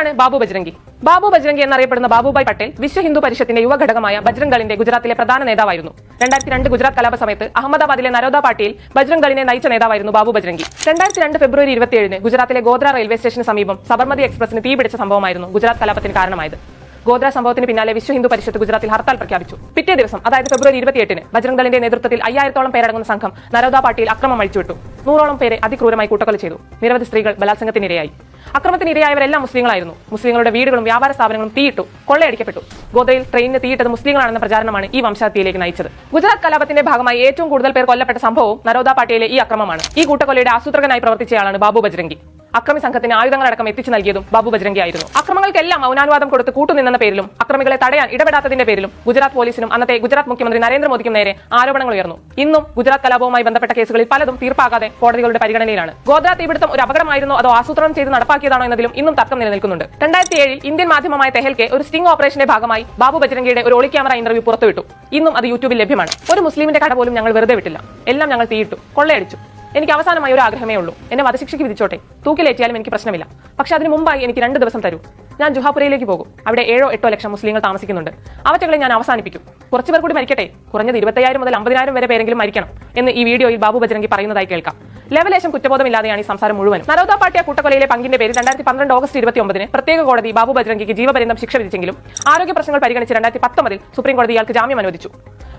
ആരാണ് ബാബു ബജ്രംഗി? ബാബു ബജ്രംഗി എന്നറിയപ്പെടുന്ന ബാബുഭായ് പട്ടേൽ വിശ്വ ഹിന്ദു പരിഷത്തിന്റെ യുവഘടകമായ ബജ്രംഗ് ദളിന്റെ ഗുജറാത്തിലെ പ്രധാന നേതാവായിരുന്നു. 2002 ഗുജറാത്ത് കലാപ സമയത്ത് അഹമ്മദാബാദിലെ നരോദ പാർട്ടിയിൽ ബജ്രംഗ് ദളിനെ നയിച്ച നേതാവായിരുന്നു ബാബു ബജ്രംഗി. 2002 ഫെബ്രുവരി 27 ഗുജറാത്തിലെ ഗോദ്ര റെയിൽവേ സ്റ്റേഷന് സമീപം സബർമതി എക്സ്പ്രസിന് തീപിടിച്ച സംഭവമായിരുന്നു ഗുജറാത്ത് കലാപത്തിന് കാരണമായത്. ഗോദ്ര സംഭവത്തിന് പിന്നാലെ വിശ്വ ഹിന്ദു പരിഷത്ത് ഗുജറാത്തിൽ ഹർത്താൽ പ്രഖ്യാപിച്ചു. പിറ്റേ ദിവസം, അതായത് ഫെബ്രുവരി 28 ബജ്രംഗ് ദളിന്റെ നേതൃത്വത്തിൽ 5000ഓളം പേരടങ്ങുന്ന സംഘം നരോദ പാർട്ടിയിൽ അക്രമം അഴിച്ചുവിട്ടു. 100ഓളം പേരെ അതിക്രൂരമായി കൂട്ടക്കൊല ചെയ്തു. നിരവധി സ്ത്രീകൾ ബലാത്സംഗത്തിനിരയായി. അക്രമത്തിന് ഇരയായവരെല്ലാം മുസ്ലിങ്ങളായിരുന്നു. മുസ്ലിങ്ങളുടെ വീടുകളും വ്യാപാര സ്ഥാപനങ്ങളും തീയിട്ടു, കൊള്ളയടിക്കപ്പെട്ടു. ഗോദ്രയിൽ ട്രെയിനിന് തീയിട്ടത് മുസ്ലിങ്ങളാണെന്ന പ്രചാരണമാണ് ഈ വംശഹത്യയിലേക്ക് നയിച്ചത്. ഗുജറാത്ത് കലാപത്തിന്റെ ഭാഗമായി ഏറ്റവും കൂടുതൽ പേർ കൊല്ലപ്പെട്ട സംഭവവും നരോദ പാർട്ടിയിലെ ഈ അക്രമമാണ്. ഈ കൂട്ടക്കൊലയുടെ ആസൂത്രകനായി പ്രവർത്തിച്ചയാളാണ് ബാബു ബജ്രംഗി. അക്രമി സംഘത്തിന് ആയുധങ്ങളടക്കം എത്തിച്ചു നൽകിയതും ബാബു ബജ്രംഗി ആയിരുന്നു. അക്രമങ്ങൾക്കെല്ലാം മൗനാനുവാദം കൊടുത്ത് കൂട്ടുനിന്ന പേരിലും അക്രമികളെ തടയാൻ ഇടപെടാത്തതിന്റെ പേരിലും ഗുജറാത്ത് പോലീസിനും അന്നത്തെ ഗുജറാത്ത് മുഖ്യമന്ത്രി നരേന്ദ്രമോദിക്കും നേരെ ആരോപണങ്ങൾ ഉയർന്നു. ഇന്നും ഗുജറാത്ത് കലാപവുമായി ബന്ധപ്പെട്ട കേസുകളിൽ പലതും തീർപ്പാകാതെ കോടതികളുടെ പരിഗണനയിലാണ്. ഗോദ്ര തീപിടുത്തം ഒരു അപകടമായിരുന്നോ അതോ ആസൂത്രണം ചെയ്ത് നടപ്പാക്കിയതാണോ എന്നതിലും ഇന്നും തർക്കം നിലനിൽക്കുന്നുണ്ട്. 2007 ഇന്ത്യൻ മാധ്യമമായ തെഹൽക്കെ ഒരു സ്റ്റിംഗ് ഓപ്പറേഷന്റെ ഭാഗമായി ബാബു ബജ്രംഗിയുടെ ഒരു ഒളി ക്യാമറ ഇന്റർവ്യൂ പുറത്തുവിട്ടു. ഇന്നും അത് യൂട്യൂബിൽ ലഭ്യമാണ്. ഒരു മുസ്ലിമിന്റെ കട പോലും ഞങ്ങൾ വെറുതെ വിട്ടില്ല. എല്ലാം ഞങ്ങൾ തീയിട്ടു, കൊള്ളയടിച്ചു. എനിക്ക് അവസാനമായി ഒരു ആഗ്രഹമേ ഉള്ളൂ. എന്നെ വധശിക്ഷയ്ക്ക് വിധിച്ചോട്ടെ, തൂക്കിലേറ്റിയാലും എനിക്ക് പ്രശ്നമില്ല. പക്ഷെ അതിന് മുമ്പായി എനിക്ക് 2 ദിവസം തരൂ. ഞാൻ ജുഹാപുരയിലേക്ക് പോകും. അവിടെ 7-8 ലക്ഷം മുസ്ലിങ്ങൾ താമസിക്കുന്നുണ്ട്. അവറ്റകളെ ഞാൻ അവസാനിപ്പിക്കും. കുറച്ചുപേർ കൂടി മരിക്കട്ടെ, കുറഞ്ഞത് 25,000 മുതൽ 50,000 വരെ പേരെങ്കിലും മരിക്കണം എന്ന് ഈ വീഡിയോയിൽ ബാബു ബജ്രംഗി പറയുന്നതായി കേൾക്കാം. ലെവലേശം കുറ്റബോധമില്ലാതെയാണ് ഈ സംസാരം മുഴുവനും. നരോദ പാർട്ടി കൂട്ടക്കൊലയിലെ പങ്കിന്റെ പേരിൽ 2012 ഓഗസ്റ്റ് 29 പ്രത്യേക കോടതി ബാബു ബജ്രംഗിക്ക് ജീവപര്യന്തം ശിക്ഷ വിധിച്ചെങ്കിലും ആരോഗ്യ പ്രശ്നങ്ങൾ പരിഗണിച്ച് 2019 സുപ്രീം കോടതി ഇയാൾക്ക് ജാമ്യം അനുവദിച്ചു.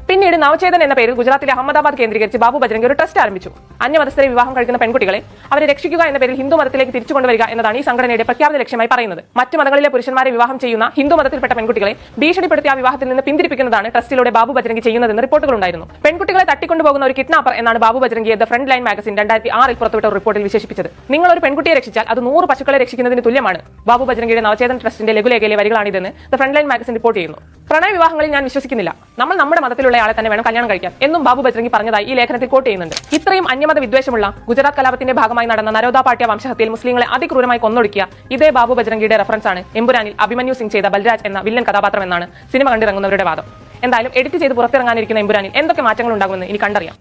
പിന്നീട് നവചേതൻ എന്ന പേരിൽ ഗുജറാത്തിലെ അഹമ്മദാബാദ് കേന്ദ്രീകരിച്ച് ബാബു ബജ്രംഗി ഒരു ട്രസ്റ്റ് ആരംഭിച്ചു. അന്യമതസ്ഥരെ വിവാഹം കഴിക്കുന്ന പെൺകുട്ടികളെ അവരെ രക്ഷിക്കുക എന്ന പേരിൽ ഹിന്ദു മതത്തിലേക്ക് തിരിച്ചു കൊണ്ടുവരിക എന്നതാണ് ഈ സംഘടനയുടെ പ്രഖ്യാപിത ലക്ഷ്യമായി പറയുന്നത്. മറ്റു മതങ്ങളിലെ പുരുഷന്മാരെ വിവാഹം ചെയ്യുന്ന ഹിന്ദു മതത്തിൽപ്പെട്ട പെൺകുട്ടികളെ ഭീഷണിപ്പെടുത്തി ആ വിവാഹത്തിൽ നിന്ന് പിന്തിരിപ്പിക്കുന്നതാണ് ട്രസ്റ്റിലൂടെ ബാബു ബജ്രംഗി ചെയ്യുന്നതെന്ന് റിപ്പോർട്ടുകളുണ്ടായിരുന്നു. പെൺകുട്ടികളെ തട്ടിക്കൊണ്ടുപോകുന്ന ഒരു കിഡ്നാപ്പർ എന്നാണ് ബാബു ബജ്രംഗിയെ ദ ഫ്രണ്ട് ലൈൻ മാഗസിൻ 2006 പുറത്തുവിട്ട ഒരു റിപ്പോർട്ടിൽ വിശേഷിപ്പിച്ചത്. നിങ്ങൾ ഒരു പെൺകുട്ടിയെ രക്ഷിച്ചാൽ അത് 100 പശുക്കളെ രക്ഷിക്കുന്നതിന് തുല്യമാണ്. ബാബു ബജ്രംഗിയുടെ നവചേതൻ ട്രസ്റ്റിന്റെ ലഘുലേഖയിലെ വരികളാണിതെന്ന് the Frontline magazine report ചെയ്യുന്നു. പ്രണയ വിവാഹങ്ങളിൽ ഞാൻ വിശ്വസിക്കുന്നില്ല. നമ്മൾ നമ്മുടെ മതത്തിലുള്ള ആളെ തന്നെ വേണം കല്യാണം കഴിക്കാൻ എന്നും ബാബു ബജ്രംഗി പറഞ്ഞതായി ഈ ലേഖനത്തിൽ കോട്ട് ചെയ്യുന്നുണ്ട്. ഇത്രയും അന്യമത വിദ്വേഷമുള്ള ഗുജറാത്ത് കലാപത്തിന്റെ ഭാഗമായി നടന്ന നരോദ പാർട്ടി വംശഹത്യയിൽ മുസ്ലിങ്ങളെ അതിക്രൂരമായി കൊന്നൊടുക്കിയ ഇതേ ബാബു ബജ്രംഗിയുടെ റെഫറൻസ് ആണ് എമ്പുരാനിൽ അഭിമന്യു സിംഗ് ചെയ്ത ബൽരാജ് എന്ന വില്ലൻ കഥാപാത്രം എന്നാണ് സിനിമ കണ്ടിറങ്ങുന്നവരുടെ വാദം. എന്തായാലും എഡിറ്റ് ചെയ്ത് പുറത്തിറങ്ങാനിരിക്കുന്ന എമ്പുരാനിൽ എന്തൊക്കെ മാറ്റങ്ങൾ ഉണ്ടാകുമെന്ന് ഇനി കണ്ടറിയാം.